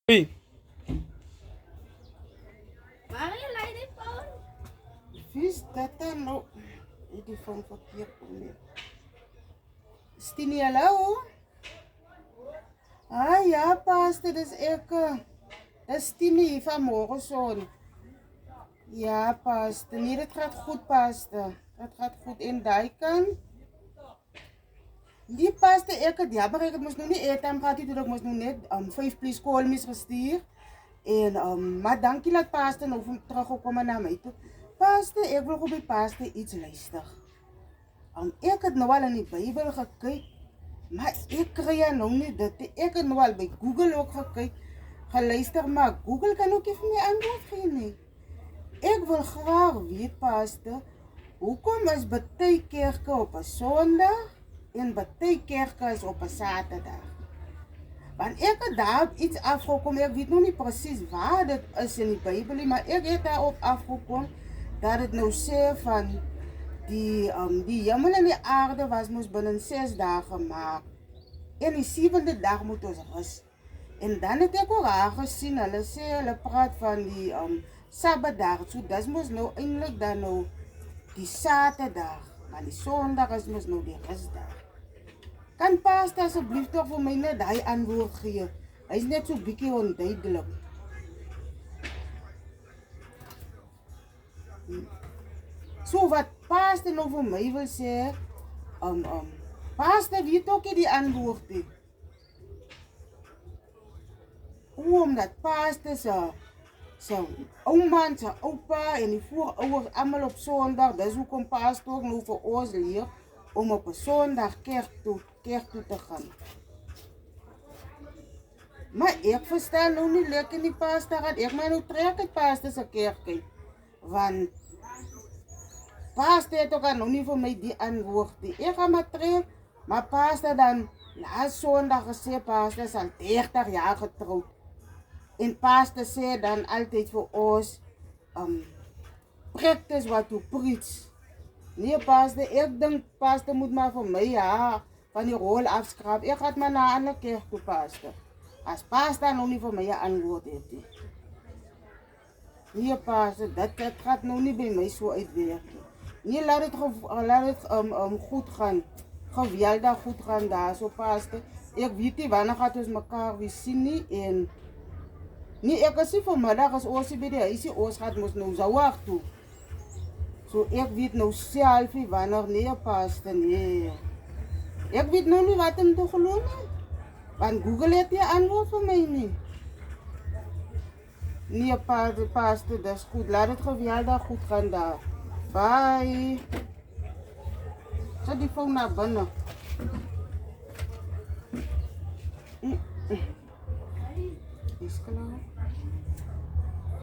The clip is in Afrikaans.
Hey, Waar je die phone? Wie is dat dan nou? Die phone verkeerd om nie. Stini, hallo? Ah ja, pastor, dis ek. Dis Stini van Morrison. Ja, pastor. Nee, dit gaat goed, pastor. Dit gaat goed in daai kant. Die pastor, ek het jammer, ek het mos nou nie airtime gehad nie, toe ek mos nou net 5 please call mes gestuur. En maar dankie dat pastor nou teruggekom na my toe. Pastor, ek wil op die pastor iets luister. Ek het nou al in die Bybel gekyk, maar ek kry nou nie dit. Ek het nou al by Google ook gekyk, geluister, maar Google kan ook nie vir my antwoord gee nie. Ek wil graag weet, pastor, hoekom is baie kerke op 'n Sondag en baie kerke is op 'n Saterdag? Want ek het daar iets afgekom, ek weet nog nie presies waar dit is in die Bybel nie, maar ek het daarop afgekom dat het nou sê van die hemel en die aarde was moes binne 6 dae gemaak. En die 7de dag moet ons rus. En dan het ek ook haar gesien, hulle sê hulle praat van die Sabbatdag. So dis mos nou eintlik dan nou die Saterdag, maar die Sondag is mos nou die rusdag. Kan pastor asseblief toch vir my net daai antwoord gee? Hy's net so bietjie onduidelik. So wat pastor nou vir my wil sê, pastor weet ook nie die antwoord nie. Omdat pastor se ouma en se oupa en die voorouers almal op Sondag, dis hoekom pastor nou vir ons leer om op 'n Sondag kerk toe te gaan. Maar ek verstaan nou nie lekker nie, pastor, dat ek my nou trek uit pastor se kerk uit. Want pastor het ook al nou nie vir my die antwoord nie. Ek gaan maar trek, maar pastor dan laas Sondag gesê, pastor is al 30 jaar getrouwd. En pastor sê dan altyd vir ons, practice what you preach. Nee, pastor, ek dink pastor moet maar vir my van die rol afskraap. Ek gaan maar na 'n ander kerk toe, pastor. As pastor nou nie vir my 'n antwoord het nie. Nee, pastor, dit gaat nou nie by my so uitwerk nie. Nee, laat het goed gaan. Geweldig goed gaan daar, so pastor. Ek weet nie wanneer gaat ons mekaar weer sien nie, en nee, ek is nie vanmiddag as ons by die huisie, ons gaat mos nou Zouag toe. So ek weet nou self nie wanneer, nee, pastor, nee. Ek weet nou nie wat om te glo nie, want Google het nie antwoord vir my nie. Nee, pastor, dis goed, laat het geweldig goed gaan daar. Bye. Zet die phone naar binnen.